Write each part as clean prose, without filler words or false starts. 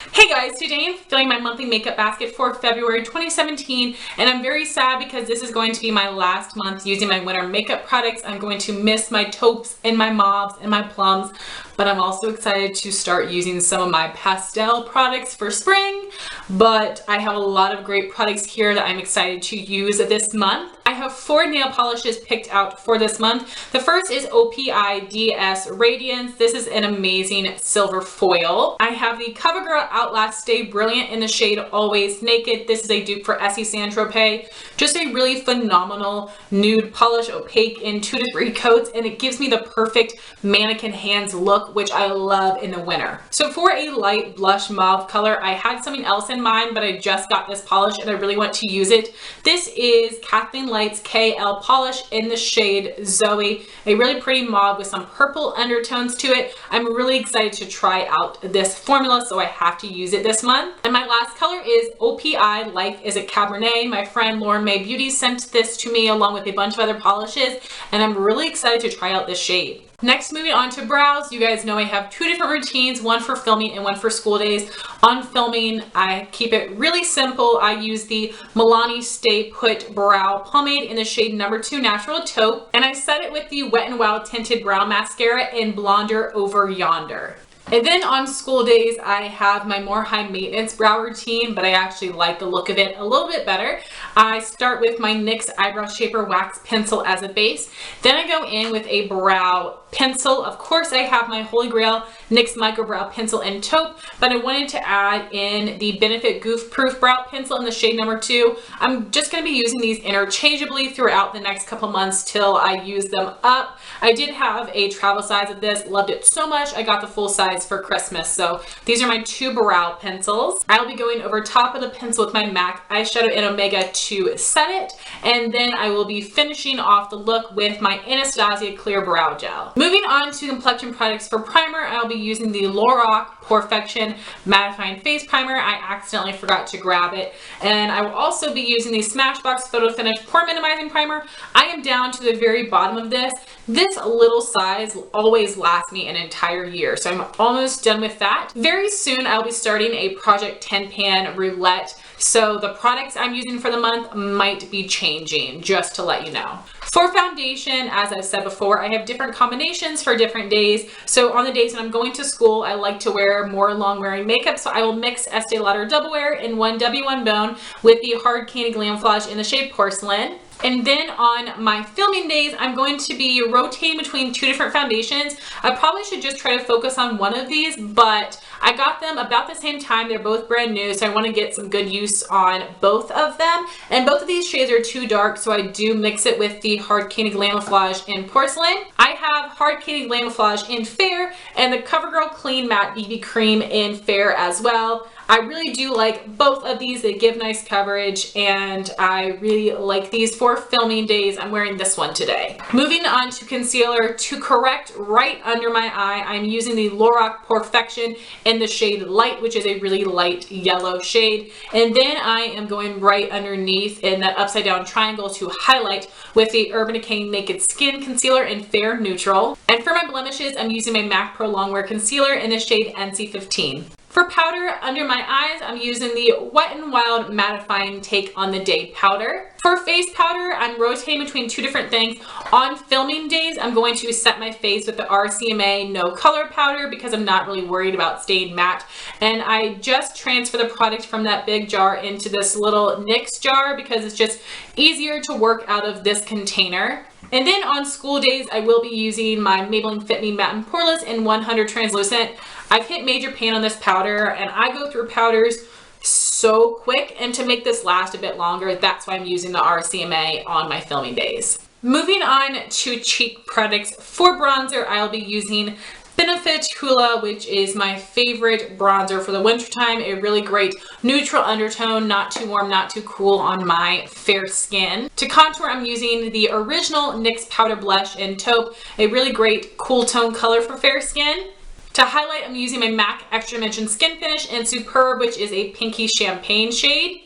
Hey guys, today I'm filling my monthly makeup basket for February 2017 and I'm very sad because this is going to be my last month using my winter makeup products. I'm going to miss my taupes and my mauves and my plums, but I'm also excited to start using some of my pastel products for spring. But I have a lot of great products here that I'm excited to use this month. I have 4 nail polishes picked out for this month. The first is OPI Radiance. This is an amazing silver foil. I have the CoverGirl Outlast Stay Brilliant in the shade Always Naked. This is a dupe for Essie Saint Tropez. Just a really phenomenal nude polish, opaque in 2 to 3 coats, and it gives me the perfect mannequin hands look, which I love in the winter. So for a light blush mauve color, I had something else in mind, but I just got this polish and I really want to use it. This is Kathleen Light's KL polish in the shade Zoe, a really pretty mauve with some purple undertones to it. I'm really excited to try out this formula, so I have to use it this month. And my last color is OPI Life Is a Cabernet. My friend Lauren May Beauty sent this to me along with a bunch of other polishes, and I'm really excited to try out this shade. Next, moving on to brows. You guys know I have 2 different routines, one for filming and one for school days. On filming, I keep it really simple. I use the Milani Stay Put Brow Pomade in the shade number 2 Natural Taupe, and I set it with the Wet n Wild Tinted Brow Mascara in Blonder Over Yonder. And then on school days, I have my more high maintenance brow routine, but I actually like the look of it a little bit better. I start with my NYX Eyebrow Shaper Wax Pencil as a base. Then I go in with a brow pencil. Of course, I have my Holy Grail NYX Micro Brow Pencil in Taupe, but I wanted to add in the Benefit Goof Proof Brow Pencil in the shade number 2. I'm just going to be using these interchangeably throughout the next couple months till I use them up. I did have a travel size of this, loved it so much, I got the full size for Christmas. So these are my 2 brow pencils. I'll be going over top of the pencil with my MAC eyeshadow in Omega to set it, and then I will be finishing off the look with my Anastasia Clear Brow Gel. Moving on to complexion products for primer, I'll be using the Lorac Perfection Mattifying Face Primer. I accidentally forgot to grab it. And I will also be using the Smashbox Photo Finish Pore Minimizing Primer. I am down to the very bottom of this. This little size always lasts me an entire year, so I'm almost done with that. Very soon I'll be starting a Project 10 Pan Roulette, so the products I'm using for the month might be changing, just to let you know. For foundation, as I've said before, I have different combinations for different days. So on the days when I'm going to school, I like to wear more long wearing makeup, so I will mix Estee Lauder Double Wear in 1W1 Bone with the Hard Candy Glamoflague in the shade Porcelain. And then on my filming days, I'm going to be rotating between 2 different foundations. I probably should just try to focus on one of these, but I got them about the same time. They're both brand new, so I want to get some good use on both of them. And both of these shades are too dark, so I do mix it with the Hard Candy Glamoflague in Porcelain. I have Hard Candy Glamoflague in Fair and the CoverGirl Clean Matte BB Cream in Fair as well. I really do like both of these. They give nice coverage, and I really like these for filming days. I'm wearing this one today. Moving on to concealer, to correct right under my eye, I'm using the Lorac Perfection in the shade Light, which is a really light yellow shade. And then I am going right underneath in that upside down triangle to highlight with the Urban Decay Naked Skin Concealer in Fair Neutral. And for my blemishes, I'm using my MAC Pro Longwear Concealer in the shade NC15. For powder under my eyes, I'm using the Wet n Wild Mattifying Take on the Day powder. For face powder, I'm rotating between 2 different things. On filming days, I'm going to set my face with the RCMA No Color powder because I'm not really worried about staying matte. And I just transfer the product from that big jar into this little NYX jar because it's just easier to work out of this container. And then on school days, I will be using my Maybelline Fit Me Matte and Poreless in 100 Translucent. I've hit major pan on this powder, and I go through powders so quick, and to make this last a bit longer, that's why I'm using the RCMA on my filming days. Moving on to cheek products. For bronzer, I'll be using Benefit Hoola, which is my favorite bronzer for the wintertime. A really great neutral undertone, not too warm, not too cool on my fair skin. To contour, I'm using the original NYX Powder Blush in Taupe, a really great cool tone color for fair skin. To highlight, I'm using my MAC Extra Dimension Skin Finish in Superb, which is a pinky champagne shade.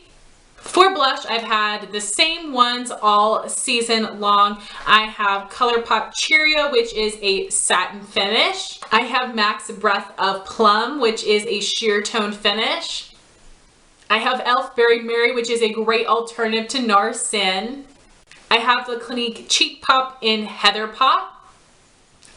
For blush, I've had the same ones all season long. I have ColourPop Cheerio, which is a satin finish. I have MAC's Breath of Plum, which is a sheer tone finish. I have e.l.f. Berry Mary, which is a great alternative to NARS Sin. I have the Clinique Cheek Pop in Heather Pop.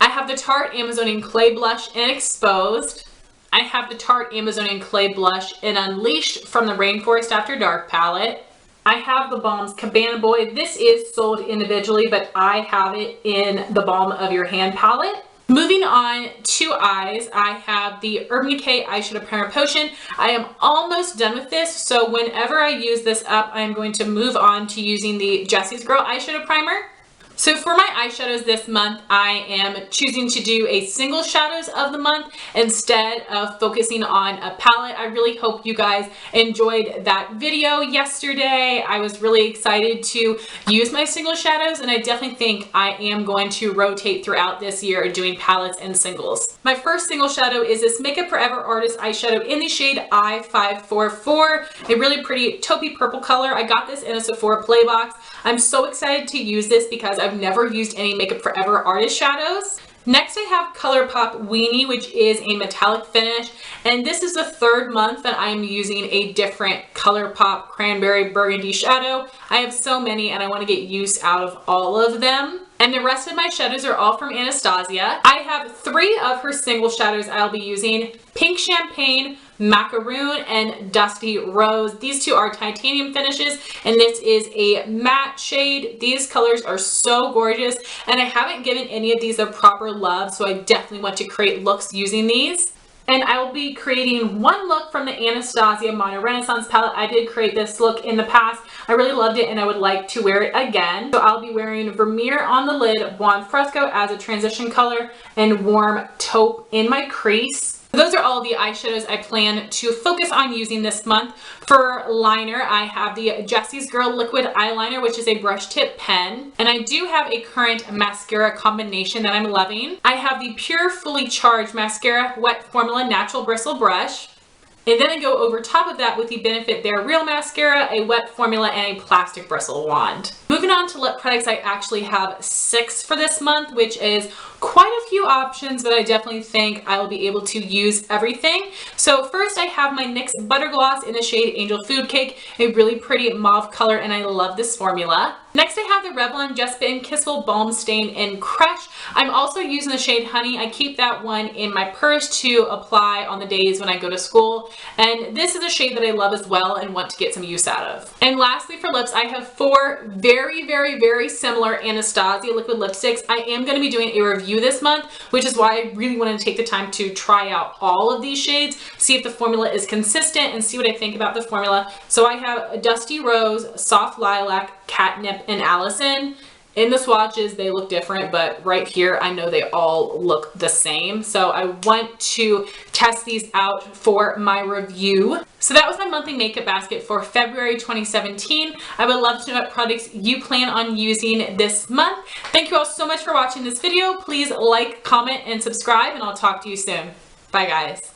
I have the Tarte Amazonian Clay Blush in Exposed. I have the Tarte Amazonian Clay Blush in Unleashed from the Rainforest After Dark palette. I have the Balm's Cabana Boy. This is sold individually, but I have it in the Balm of Your Hand palette. Moving on to eyes, I have the Urban Decay Eyeshadow Primer Potion. I am almost done with this, so whenever I use this up, I'm going to move on to using the Jessie's Girl Eyeshadow Primer. So for my eyeshadows this month, I am choosing to do a single shadows of the month instead of focusing on a palette. I really hope you guys enjoyed that video yesterday. I was really excited to use my single shadows, and I definitely think I am going to rotate throughout this year doing palettes and singles. My first single shadow is this Makeup Forever Artist eyeshadow in the shade I-544, a really pretty taupey purple color. I got this in a Sephora Play box. I'm so excited to use this because I've never used any Makeup Forever Artist shadows. Next I have ColourPop Weenie, which is a metallic finish, and this is the third month that I am using a different ColourPop Cranberry Burgundy shadow. I have so many and I want to get use out of all of them. And the rest of my shadows are all from Anastasia. I have 3 of her single shadows I'll be using: Pink Champagne, Macaroon, and Dusty Rose. These 2 are titanium finishes, and this is a matte shade. These colors are so gorgeous, and I haven't given any of these a proper love, so I definitely want to create looks using these. And I will be creating one look from the Anastasia Modern Renaissance palette. I did create this look in the past. I really loved it and I would like to wear it again. So I'll be wearing Vermeer on the lid, Blonde Fresco as a transition color, and Warm Taupe in my crease. Those are all the eyeshadows I plan to focus on using this month. For liner, I have the Jessie's Girl Liquid Eyeliner, which is a brush tip pen. And I do have a current mascara combination that I'm loving. I have the Pure Fully Charged Mascara Wet Formula Natural Bristle Brush. And then I go over top of that with the Benefit They're Real Mascara, a wet formula, and a plastic bristle wand. Moving on to lip products, I actually have 6 for this month, which is quite a few options, but I definitely think I will be able to use everything. So first I have my NYX Butter Gloss in the shade Angel Food Cake, a really pretty mauve color, and I love this formula. Next I have the Revlon Just Been Kissable Balm Stain in Crush. I'm also using the shade Honey. I keep that one in my purse to apply on the days when I go to school. And this is a shade that I love as well and want to get some use out of. And lastly for lips, I have 4 very similar Anastasia liquid lipsticks. I am going to be doing a review this month, which is why I really wanted to take the time to try out all of these shades, see if the formula is consistent, and see what I think about the formula. So I have Dusty Rose, Soft Lilac, Catnip, and Allison. In the swatches, they look different, but right here, I know they all look the same. So I want to test these out for my review. So that was my monthly makeup basket for February 2017. I would love to know what products you plan on using this month. Thank you all so much for watching this video. Please like, comment, and subscribe, and I'll talk to you soon. Bye, guys.